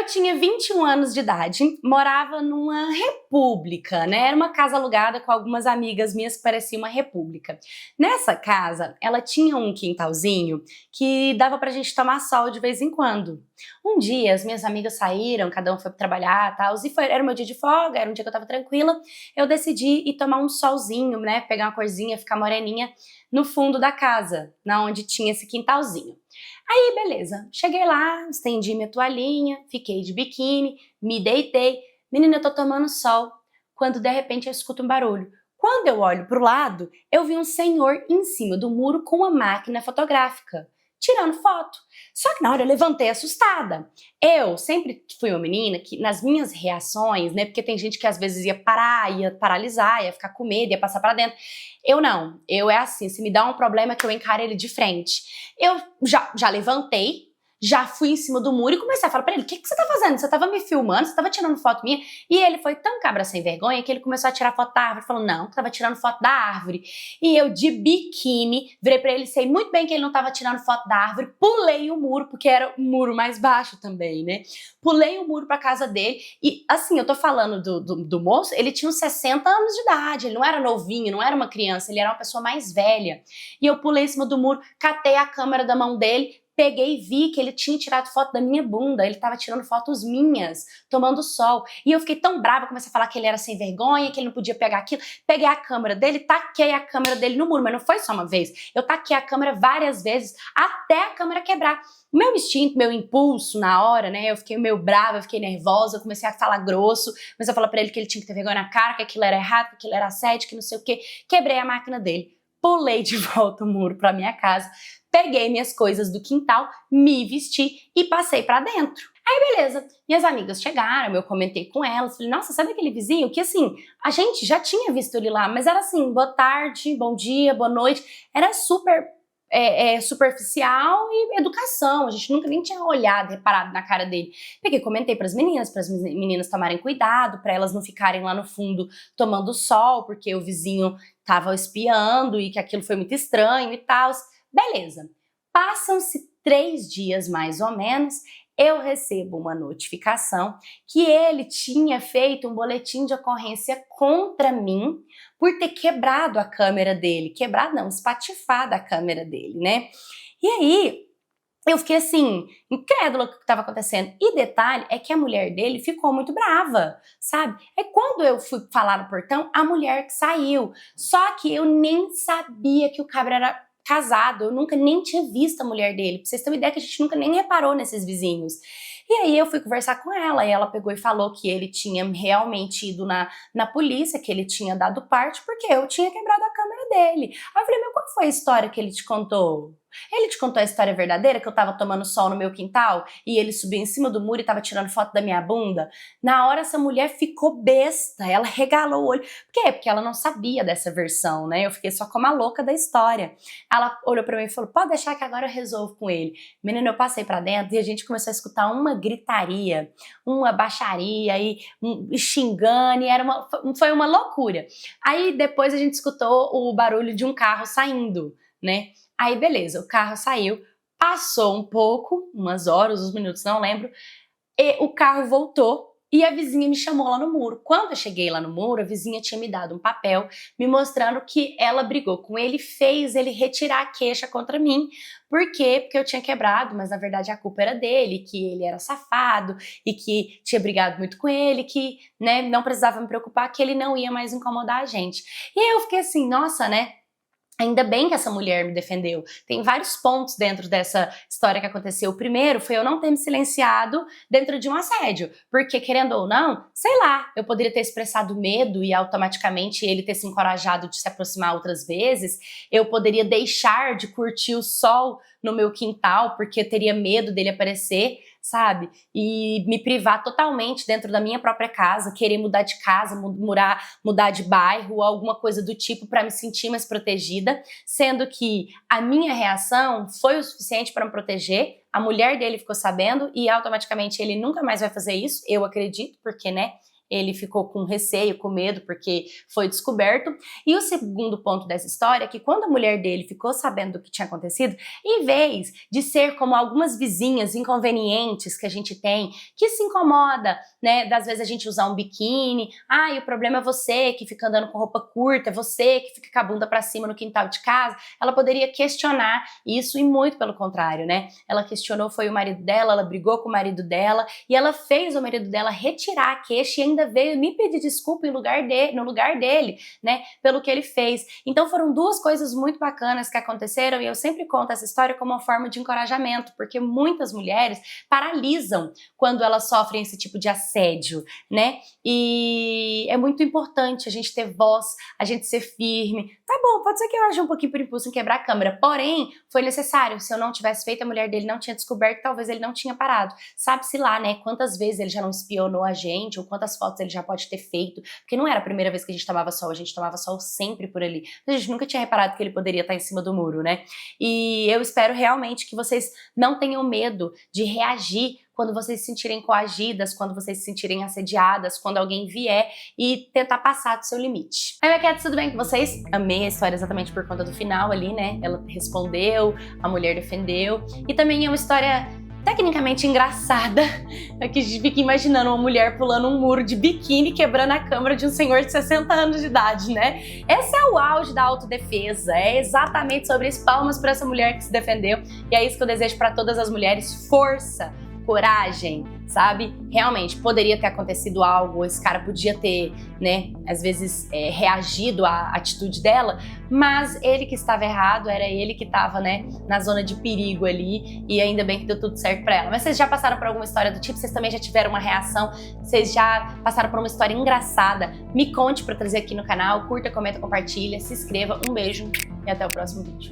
Eu tinha 21 anos de idade, morava numa república, né? Era uma casa alugada com algumas amigas minhas que parecia uma república. Nessa casa, ela tinha um quintalzinho que dava pra gente tomar sol de vez em quando. Um dia, as minhas amigas saíram, cada um foi trabalhar e tal, era o meu dia de folga, era um dia que eu tava tranquila. Eu decidi ir tomar um solzinho, né? Pegar uma corzinha, ficar moreninha no fundo da casa, na onde tinha esse quintalzinho. Aí, beleza. Cheguei lá, estendi minha toalhinha, fiquei de biquíni, me deitei. Menina, eu tô tomando sol, quando de repente eu escuto um barulho. Quando eu olho pro lado, eu vi um senhor em cima do muro com uma máquina fotográfica, tirando foto. Só que na hora eu levantei assustada. Eu sempre fui uma menina que, nas minhas reações, né, porque tem gente que às vezes ia parar, ia paralisar, ia ficar com medo, ia passar pra dentro. Eu não, eu é assim, se me dá um problema que eu encaro ele de frente. Eu já levantei, já fui em cima do muro e comecei a falar pra ele, o que você tá fazendo? Você tava me filmando, você tava tirando foto minha? E ele foi tão cabra sem vergonha que ele começou a tirar foto da árvore, falou, não, tava tirando foto da árvore. E eu de biquíni, virei pra ele, sei muito bem que ele não tava tirando foto da árvore, pulei o muro, porque era um muro mais baixo também, né? Pulei o muro pra casa dele e, assim, eu tô falando do moço, ele tinha uns 60 anos de idade, ele não era novinho, não era uma criança, ele era uma pessoa mais velha. E eu pulei em cima do muro, catei a câmera da mão dele, peguei e vi que ele tinha tirado foto da minha bunda, ele tava tirando fotos minhas, tomando sol. E eu fiquei tão brava, comecei a falar que ele era sem vergonha, que ele não podia pegar aquilo. Peguei a câmera dele, taquei a câmera dele no muro, mas não foi só uma vez. Eu taquei a câmera várias vezes, até a câmera quebrar. O meu instinto, meu impulso na hora, né, eu fiquei meio brava, eu fiquei nervosa, eu comecei a falar grosso, comecei a falar pra ele que ele tinha que ter vergonha na cara, que aquilo era errado, que aquilo era assédio, que não sei o quê. Quebrei a máquina dele, pulei de volta o muro pra minha casa, peguei minhas coisas do quintal, me vesti e passei pra dentro. Aí beleza, minhas amigas chegaram, eu comentei com elas, falei, nossa, sabe aquele vizinho que assim, a gente já tinha visto ele lá, mas era assim, boa tarde, bom dia, boa noite, era super superficial e educação, a gente nunca nem tinha olhado, reparado na cara dele. Peguei, comentei para as meninas tomarem cuidado, para elas não ficarem lá no fundo tomando sol, porque o vizinho tava espiando e que aquilo foi muito estranho e tal. Beleza, passam-se 3 dias mais ou menos, eu recebo uma notificação que ele tinha feito um boletim de ocorrência contra mim por ter quebrado a câmera dele. Quebrado não, espatifado a câmera dele, né? E aí, eu fiquei assim, incrédula com o que estava acontecendo. E detalhe é que a mulher dele ficou muito brava, sabe? É quando eu fui falar no portão, a mulher que saiu. Só que eu nem sabia que o cabra era casado, eu nunca nem tinha visto a mulher dele. Pra vocês terem uma ideia que a gente nunca nem reparou nesses vizinhos. E aí eu fui conversar com ela e ela pegou e falou que ele tinha realmente ido na polícia, que ele tinha dado parte porque eu tinha quebrado a câmera dele. Aí eu falei, meu, qual foi a história que ele te contou? Ele te contou a história verdadeira, que eu tava tomando sol no meu quintal e ele subiu em cima do muro e tava tirando foto da minha bunda? Na hora essa mulher ficou besta, ela regalou o olho. Por quê? Porque ela não sabia dessa versão, né? Eu fiquei só como a louca da história. Ela olhou pra mim e falou, pode deixar que agora eu resolvo com ele. Menina, eu passei pra dentro e a gente começou a escutar uma gritaria, uma baixaria e xingando, e foi uma loucura. Aí depois a gente escutou o barulho de um carro saindo, né? Aí beleza, o carro saiu, passou um pouco, umas horas, uns minutos, não lembro, e o carro voltou e a vizinha me chamou lá no muro. Quando eu cheguei lá no muro, a vizinha tinha me dado um papel me mostrando que ela brigou com ele, fez ele retirar a queixa contra mim. Por quê? Porque eu tinha quebrado, mas na verdade a culpa era dele, que ele era safado e que tinha brigado muito com ele, que, né, não precisava me preocupar, que ele não ia mais incomodar a gente. E aí eu fiquei assim, nossa, né? Ainda bem que essa mulher me defendeu. Tem vários pontos dentro dessa história que aconteceu. O primeiro foi eu não ter me silenciado dentro de um assédio, porque querendo ou não, sei lá, eu poderia ter expressado medo e automaticamente ele ter se encorajado de se aproximar outras vezes. Eu poderia deixar de curtir o sol no meu quintal porque eu teria medo dele aparecer, sabe? E me privar totalmente dentro da minha própria casa, querer mudar de casa, mudar de bairro, alguma coisa do tipo para me sentir mais protegida, sendo que a minha reação foi o suficiente para me proteger, a mulher dele ficou sabendo e automaticamente ele nunca mais vai fazer isso, eu acredito, porque, né, ele ficou com receio, com medo, porque foi descoberto. E o segundo ponto dessa história é que quando a mulher dele ficou sabendo do que tinha acontecido, em vez de ser como algumas vizinhas inconvenientes que a gente tem, que se incomoda, né, das vezes a gente usar um biquíni, e o problema é você que fica andando com roupa curta, é você que fica com a bunda pra cima no quintal de casa, ela poderia questionar isso e muito pelo contrário, né? Ela questionou, foi o marido dela, ela brigou com o marido dela e ela fez o marido dela retirar a queixa e ainda veio me pedir desculpa no lugar dele, né, pelo que ele fez. Então foram duas coisas muito bacanas que aconteceram e eu sempre conto essa história como uma forma de encorajamento, porque muitas mulheres paralisam quando elas sofrem esse tipo de assédio, né? E é muito importante a gente ter voz, a gente ser firme. Tá bom, pode ser que eu age um pouquinho por impulso em quebrar a câmera, porém, foi necessário. Se eu não tivesse feito, a mulher dele não tinha descoberto, talvez ele não tinha parado. Sabe-se lá, né, quantas vezes ele já não espionou a gente, ou quantas fotos ele já pode ter feito, porque não era a primeira vez que a gente tomava sol, a gente tomava sol sempre por ali. A gente nunca tinha reparado que ele poderia estar em cima do muro, né? E eu espero realmente que vocês não tenham medo de reagir quando vocês se sentirem coagidas, quando vocês se sentirem assediadas, quando alguém vier e tentar passar do seu limite. Aí, minha cat, tudo bem com vocês? Amei a história exatamente por conta do final ali, né? Ela respondeu, a mulher defendeu, e também é uma história tecnicamente engraçada, é que a gente fica imaginando uma mulher pulando um muro de biquíni, quebrando a câmera de um senhor de 60 anos de idade, né? Esse é o auge da autodefesa, é exatamente sobre isso. Palmas para essa mulher que se defendeu, e é isso que eu desejo para todas as mulheres: força, coragem, sabe? Realmente, poderia ter acontecido algo, esse cara podia ter, né, às vezes reagido à atitude dela, mas ele que estava errado, era ele que estava, né, na zona de perigo ali, e ainda bem que deu tudo certo pra ela. Mas vocês já passaram por alguma história do tipo? Vocês também já tiveram uma reação? Vocês já passaram por uma história engraçada? Me conte pra trazer aqui no canal, curta, comenta, compartilha, se inscreva, um beijo e até o próximo vídeo.